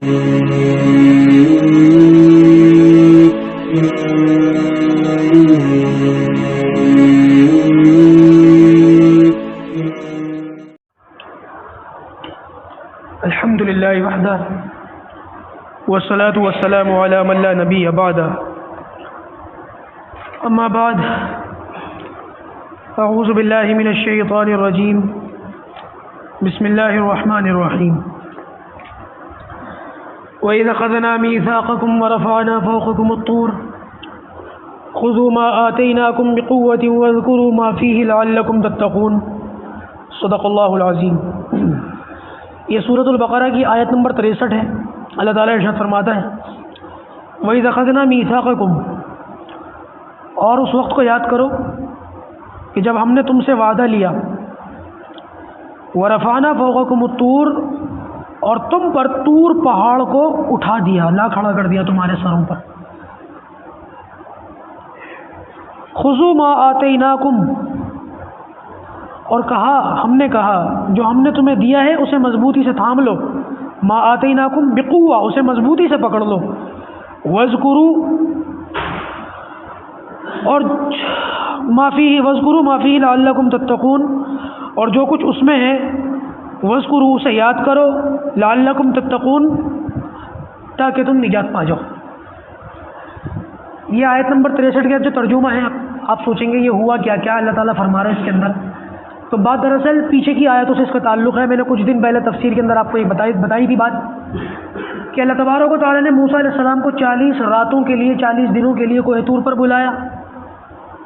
الحمد للہ وحدہ والصلاة والسلام علی من لا نبی بعدہ اما بعد اعوذ باللہ من الشیطان الرجیم بسم اللہ الرحمن الرحیم وَإِذْ أَخَذْنَا مِيثَاقَكُمْ وَرَفَعْنَا فَوْقَكُمُ الطُّورَ خُذُوا مَا آتَيْنَاكُمْ بِقُوَّةٍ وَاذْكُرُوا مَا فِيهِ لَعَلَّكُمْ تَتَّقُونَ صدق اللہ العظیم۔ یہ سورۃ البقرہ کی آیت نمبر 63 ہے۔ اللہ تعالیٰ ارشاد فرماتا ہے وَإِذْ أَخَذْنَا مِيثَاقَكُمْ، اور اس وقت کو یاد کرو کہ جب ہم نے تم سے وعدہ لیا، وَرَفَعْنَا فَوْقَكُمُ الطُّورَ، اور تم پر طور پہاڑ کو اٹھا دیا، لا کھڑا کر دیا تمہارے سروں پر۔ خُذُوا مَا آتَيْنَاكُمْ، اور کہا، ہم نے کہا جو ہم نے تمہیں دیا ہے اسے مضبوطی سے تھام لو، ما آتیناکم بقوہ، اسے مضبوطی سے پکڑ لو، وذکروا، اور ما فیہ لعلکم تتقون، اور جو کچھ اس میں ہے وذکروا، اسے یاد کرو، لعلکم تتقون، تاکہ تم نجات پا جاؤ۔ یہ آیت نمبر 63 کا جو ترجمہ ہے، آپ سوچیں گے یہ ہوا کیا اللہ تعالیٰ فرما رہا ہے اس کے اندر؟ تو بات دراصل پیچھے کی آیتوں سے اس کا تعلق ہے۔ میں نے کچھ دن پہلے تفسیر کے اندر آپ کو یہ بتائی تھی بات کہ اللہ تبارک و تعالیٰ نے موسیٰ علیہ السلام کو 40 راتوں کے لیے، 40 دنوں کے لیے کوہ طور پر بلایا،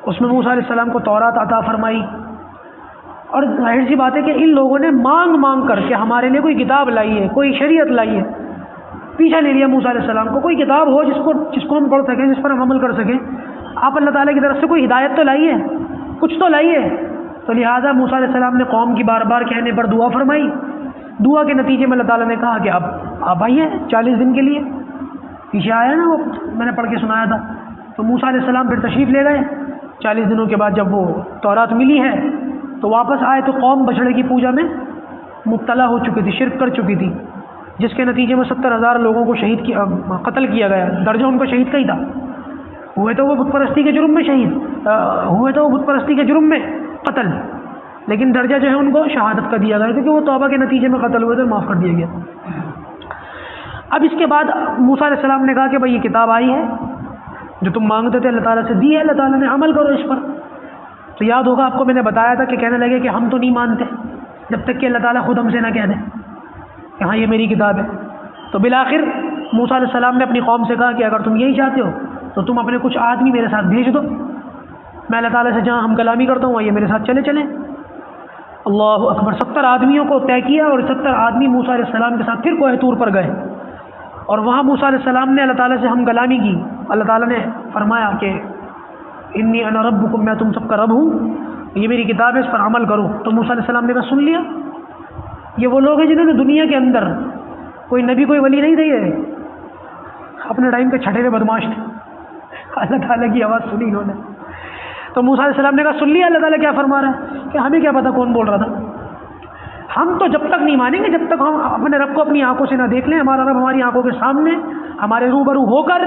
اس میں موسیٰ علیہ السلام کو تورات عطا فرمائی، اور ظاہر سی بات ہے کہ ان لوگوں نے مانگ کر کے ہمارے لیے کوئی کتاب لائی ہے، کوئی شریعت لائی ہے، پیچھا لے لیا موسیٰ علیہ السلام کو، کوئی کتاب ہو جس کو ہم پڑھ سکیں، جس پر ہم عمل کر سکیں۔ آپ اللہ تعالیٰ کی طرف سے کوئی ہدایت تو لائیے، کچھ تو لائیے۔ تو لہٰذا موسیٰ علیہ السلام نے قوم کی بار بار کہنے پر دعا فرمائی، دعا کے نتیجے میں اللہ تعالیٰ نے کہا کہ اب آپ آئیے 40 دن کے لیے، پیچھے آیا نا وہ میں نے پڑھ کے سنایا تھا۔ تو موسیٰ علیہ السلام پھر تشریف لے گئے، 40 دنوں کے بعد جب وہ تورات ملی ہے تو واپس آئے تو قوم بچڑے کی پوجا میں مبتلا ہو چکی تھی، شرک کر چکی تھی، جس کے نتیجے میں 70,000 لوگوں کو قتل کیا گیا۔ درجہ ان کو شہید کا ہی تھا، ہوئے تو وہ بت پرستی کے جرم میں شہید ہوئے تو وہ بت پرستی کے جرم میں قتل، لیکن درجہ جو ہے ان کو شہادت کا دیا گیا، کیونکہ وہ توبہ کے نتیجے میں قتل ہوئے تھے، معاف کر دیا گیا۔ اب اس کے بعد موسیٰ علیہ السلام نے کہا کہ بھائی یہ کتاب آئی ہے جو تم مانگتے تھے، اللہ تعالیٰ سے دی ہے، اللہ تعالیٰ نے عمل کرو اس پر۔ تو یاد ہوگا آپ کو میں نے بتایا تھا کہ کہنے لگے کہ ہم تو نہیں مانتے جب تک کہ اللہ تعالیٰ خود ہم سے نہ کہہ دے کہ ہاں یہ میری کتاب ہے۔ تو بالآخر موسیٰ علیہ السلام نے اپنی قوم سے کہا کہ اگر تم یہی چاہتے ہو تو تم اپنے کچھ آدمی میرے ساتھ بھیج دو، میں اللہ تعالیٰ سے جہاں ہم کلامی کرتا ہوں یہ میرے ساتھ چلیں۔ اللہ اکبر، 70 آدمیوں کو طے کیا، اور 70 آدمی موسیٰ علیہ السلام کے ساتھ پھر کوہ طور پر گئے، اور وہاں موسیٰ علیہ السلام نے اللہ تعالیٰ سے ہم کلامی کی۔ اللہ تعالیٰ نے فرمایا کہ انی انا ربکم، میں تم سب کا رب ہوں، یہ میری کتاب ہے، اس پر عمل کرو۔ تو موسیٰ علیہ السلام نے کہا سن لیا۔ یہ وہ لوگ ہیں جنہوں نے دنیا کے اندر کوئی نبی کوئی ولی نہیں تھے، یہ اپنے ٹائم کے چھٹے ہوئے بدماش تھے، اللہ تعالیٰ کی آواز سنی انہوں نے۔ تو موسیٰ علیہ السلام نے کہا سن لیا اللہ تعالیٰ کیا فرما رہا ہے، کہ ہمیں کیا پتہ کون بول رہا تھا، ہم تو جب تک نہیں مانیں گے جب تک ہم اپنے رب کو اپنی آنکھوں سے نہ دیکھ لیں، ہمارا رب ہماری آنکھوں کے سامنے ہمارے روبرو ہو کر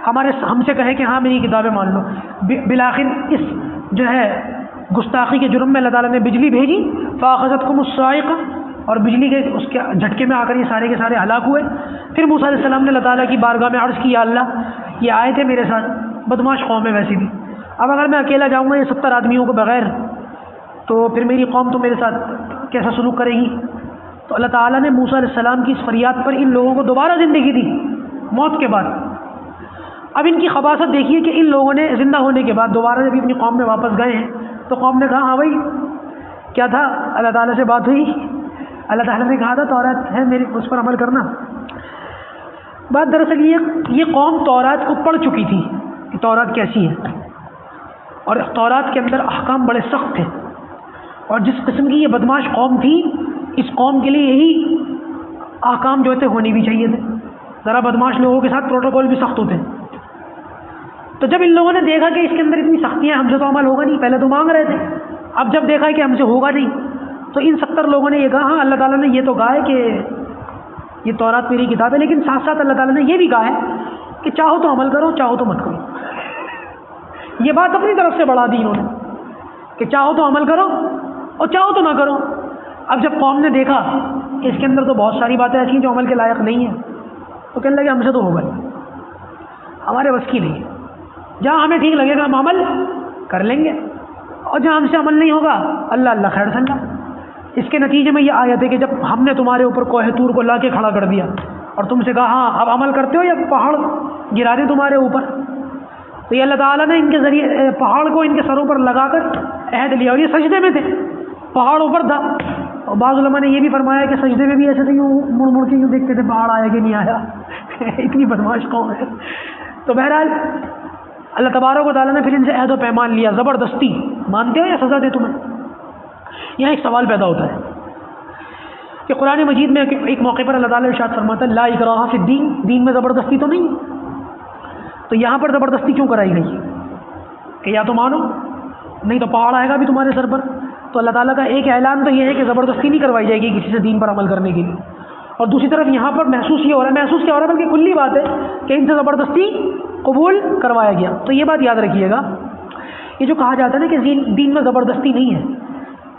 ہم سے کہے کہ ہاں میری کتابیں مان لو۔ بالآخر اس جو ہے گستاخی کے جرم میں اللہ تعالیٰ نے بجلی بھیجی، فاخذتکم الصاعقہ، اور بجلی کے اس کے جھٹکے میں آ کر یہ سارے کے سارے ہلاک ہوئے۔ پھر موسیٰ علیہ السلام نے اللہ تعالیٰ کی بارگاہ میں عرض کیا، اللہ یہ آئے تھے میرے ساتھ، بدماش قوم ہے ویسی بھی، اب اگر میں اکیلا جاؤں گا یہ 70 آدمیوں کو بغیر، تو پھر میری قوم تو میرے ساتھ کیسا سلوک کرے گی؟ تو اللہ تعالیٰ نے موسیٰ علیہ السلام کی اس فریاد پر ان لوگوں کو دوبارہ زندگی دی موت کے بعد۔ اب ان کی خباثت دیکھیے کہ ان لوگوں نے زندہ ہونے کے بعد دوبارہ جب اپنی قوم میں واپس گئے ہیں تو قوم نے کہا ہاں بھائی کیا تھا، اللہ تعالیٰ سے بات ہوئی، اللہ تعالیٰ نے کہا تھا تورات ہے میری، اس پر عمل کرنا۔ بات دراصل یہ قوم تورات کو پڑھ چکی تھی کہ تورات کیسی ہے، اور تورات کے اندر احکام بڑے سخت تھے، اور جس قسم کی یہ بدماش قوم تھی اس قوم کے لیے یہی احکام جو تھے ہونے بھی چاہیے تھے۔ ذرا بدماش لوگوں کے ساتھ پروٹوکول بھی سخت ہوتے ہیں۔ تو جب ان لوگوں نے دیکھا کہ اس کے اندر اتنی سختیاں، ہم سے تو عمل ہوگا نہیں، پہلے تو مانگ رہے تھے، اب جب دیکھا کہ ہم سے ہوگا نہیں، تو ان 70 لوگوں نے یہ کہا ہاں اللہ تعالیٰ نے یہ تو کہا ہے کہ یہ تورات میری کتاب ہے، لیکن ساتھ ساتھ اللہ تعالیٰ نے یہ بھی کہا ہے کہ چاہو تو عمل کرو، چاہو تو مت کرو۔ یہ بات اپنی طرف سے بڑھا دی انہوں نے کہ چاہو تو عمل کرو اور چاہو تو نہ کرو۔ اب جب قوم نے دیکھا کہ اس کے اندر تو بہت ساری باتیں ایسی ہیں جو عمل کے لائق نہیں ہیں، تو کہنے لگے ہم سے تو ہوگا نہیں، ہمارے بس کی نہیں ہے، جہاں ہمیں ٹھیک لگے گا ہم عمل کر لیں گے، اور جہاں ہم سے عمل نہیں ہوگا اللہ اللہ خیر سمجھا۔ اس کے نتیجے میں یہ آیت ہے کہ جب ہم نے تمہارے اوپر کوہ طور کو لا کے کھڑا کر دیا اور تم سے کہا ہاں اب عمل کرتے ہو یا پہاڑ گرا دیں تمہارے اوپر، تو یہ اللہ تعالیٰ نے ان کے ذریعے پہاڑ کو ان کے سروں پر لگا کر عہد لیا، اور یہ سجدے میں تھے، پہاڑ اوپر تھا۔ اور بعض علماء نے یہ بھی فرمایا کہ سجدے میں بھی ایسے تھے، یوں مڑ مڑ کے یوں دیکھتے تھے پہاڑ آیا کہ نہیں آیا اتنی بدماش قوم ہے۔ تو بہرحال اللہ تبارک و تعالیٰ نے پھر ان سے عہد و پیمان لیا، زبردستی مانتے ہو یا سزا دے تمہیں؟ یہاں ایک سوال پیدا ہوتا ہے کہ قرآن مجید میں ایک موقع پر اللہ تعالیٰ ارشاد فرماتا ہے لا اکراہ فی الدین، دین میں زبردستی تو نہیں، تو یہاں پر زبردستی کیوں کرائی گئی ہے کہ یا تو مانو نہیں تو پہاڑ آئے گا بھی تمہارے سر پر؟ تو اللہ تعالیٰ کا ایک اعلان تو یہ ہے کہ زبردستی نہیں کروائی جائے گی کسی سے دین پر عمل کرنے کے لیے، اور دوسری طرف یہاں پر محسوس کیا ہو رہا ہے بلکہ کلی بات ہے کہ ان سے زبردستی قبول کروایا گیا۔ تو یہ بات یاد رکھیے گا، یہ جو کہا جاتا ہے نا کہ دین میں زبردستی نہیں ہے،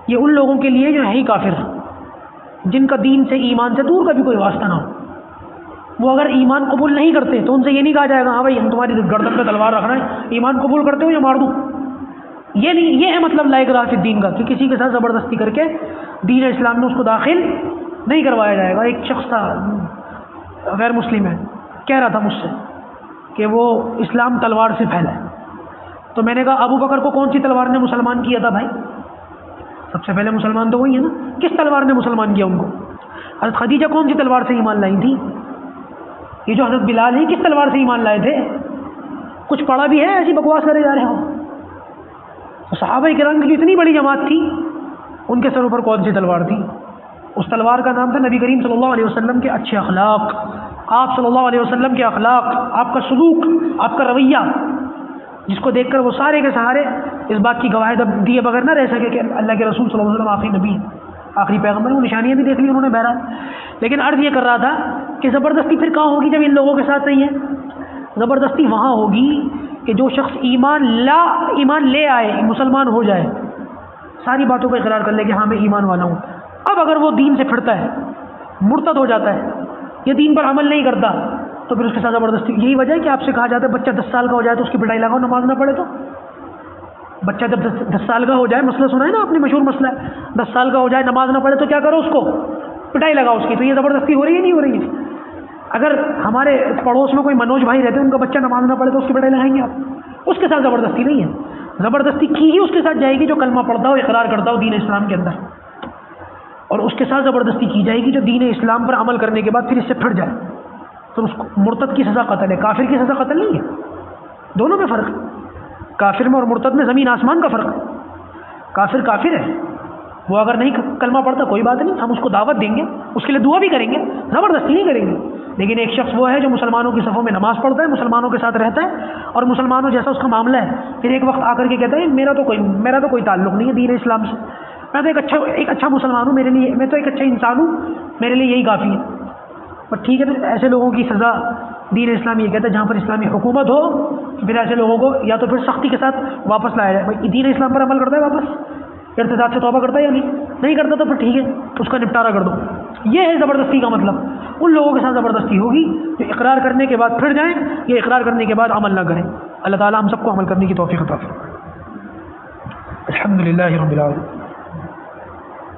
یہ ان لوگوں کے لیے جو ہے ہی کافر، جن کا دین سے ایمان سے دور کا بھی کوئی واسطہ نہ ہو۔ وہ اگر ایمان قبول نہیں کرتے تو ان سے یہ نہیں کہا جائے گا ہاں بھائی ہم تمہاری گردن پہ تلوار رکھ رہے ہیں، ایمان قبول کرتے ہو یا مار دوں، یہ نہیں، یہ ہے مطلب لا اکراہ فی الدین کا، کہ کسی کے ساتھ زبردستی کر کے دین اسلام میں اس کو داخل نہیں کروایا جائے گا۔ ایک شخص تھا غیر مسلم ہے، کہہ رہا تھا مجھ سے کہ وہ اسلام تلوار سے پھیلا ہے، تو میں نے کہا ابو بکر کو کون سی تلوار نے مسلمان کیا تھا بھائی؟ سب سے پہلے مسلمان تو وہی ہے نا، کس تلوار نے مسلمان کیا ان کو؟ حضرت خدیجہ کون سی تلوار سے ایمان لائی تھی؟ یہ جو حضرت بلال ہیں کس تلوار سے ایمان لائے تھے؟ کچھ پڑھا بھی ہے ایسی بکواس کرے جا رہے ہو؟ تو صحابہ کرام کی اتنی بڑی جماعت تھی، ان کے سر پر کون سی تلوار تھی؟ اس تلوار کا نام تھا نبی کریم صلی اللہ علیہ وسلم کے اچھے اخلاق، آپ صلی اللہ علیہ وسلم کے اخلاق، آپ کا سلوک، آپ کا رویہ، جس کو دیکھ کر وہ سارے کے سارے اس بات کی گواہی دیے بغیر نہ رہ سکے کہ اللہ کے رسول صلی اللہ علیہ وسلم آخری نبی ہیں، آخری پیغمبر۔ وہ نشانیاں بھی دیکھ لی انہوں نے بہرحال، لیکن عرض یہ کر رہا تھا کہ زبردستی پھر کہاں ہوگی جب ان لوگوں کے ساتھ نہیں ہے؟ زبردستی وہاں ہوگی کہ جو شخص ایمان لے آئے، مسلمان ہو جائے، ساری باتوں کا اقرار کر لے کہ ہاں میں ایمان والا ہوں، اب اگر وہ دین سے پھرتا ہے، مرتد ہو جاتا ہے یا دین پر عمل نہیں کرتا، تو پھر اس کے ساتھ زبردستی۔ یہی وجہ ہے کہ آپ سے کہا جاتا ہے بچہ 10 سال کا ہو جائے تو اس کی پٹائی لگاؤ، نماز نہ پڑھے تو۔ بچہ جب 10 سال کا ہو جائے، مسئلہ سنا ہے نا آپ نے، مشہور مسئلہ ہے، 10 سال کا ہو جائے نماز نہ پڑھے تو کیا کرو؟ اس کو پٹائی لگاؤ اس کی۔ تو یہ زبردستی ہو رہی ہے نہیں ہو رہی ہے؟ اگر ہمارے پڑوس میں کوئی منوج بھائی رہتے ہیں، ان کا بچہ نماز نہ پڑھے تو اس کی پٹائی لگائیں گے آپ؟ اس کے ساتھ زبردستی نہیں ہے، زبردستی کی ہی اس کے ساتھ جائے گی جو کلمہ پڑھتا ہو، اقرار کرتا ہو دین اسلام کے اندر، اور اس کے ساتھ زبردستی کی جائے گی جو دین اسلام پر عمل کرنے کے بعد پھر اس سے پھر جائے، تو اس کو مرتد کی سزا قتل ہے، کافر کی سزا قتل نہیں ہے۔ دونوں میں فرق ہے، کافر میں اور مرتد میں زمین آسمان کا فرق ہے۔ کافر ہے، وہ اگر نہیں کلمہ پڑھتا کوئی بات نہیں، ہم اس کو دعوت دیں گے، اس کے لیے دعا بھی کریں گے، زبردستی نہیں کریں گے۔ لیکن ایک شخص وہ ہے جو مسلمانوں کی صفوں میں نماز پڑھتا ہے، مسلمانوں کے ساتھ رہتا ہے، اور مسلمانوں جیسا اس کا معاملہ ہے، پھر ایک وقت آ کر کے کہتا ہے میرا تو کوئی تعلق نہیں ہے دین اسلام سے، میں تو ایک اچھا مسلمان ہوں، میرے لیے میں تو ایک اچھا انسان ہوں، میرے لیے یہی کافی ہے۔ پر ٹھیک ہے، پھر ایسے لوگوں کی سزا دین اسلام یہ کہتا ہے جہاں پر اسلامی حکومت ہو پھر ایسے لوگوں کو یا تو پھر سختی کے ساتھ واپس لایا جائے۔ بھائی دین اسلام پر عمل کرتا ہے واپس ارتداد سے توبہ کرتا ہے یا نہیں کرتا، تو پھر ٹھیک ہے اس کا نپٹارہ کر دو۔ یہ ہے زبردستی کا مطلب۔ ان لوگوں کے ساتھ زبردستی ہوگی جو اقرار کرنے کے بعد پھر جائیں یا اقرار کرنے کے بعد عمل نہ کریں۔ اللہ تعالیٰ ہم سب کو عمل کرنے کی توفیق عطا فرمائے۔ الحمدللہ رب العالمین۔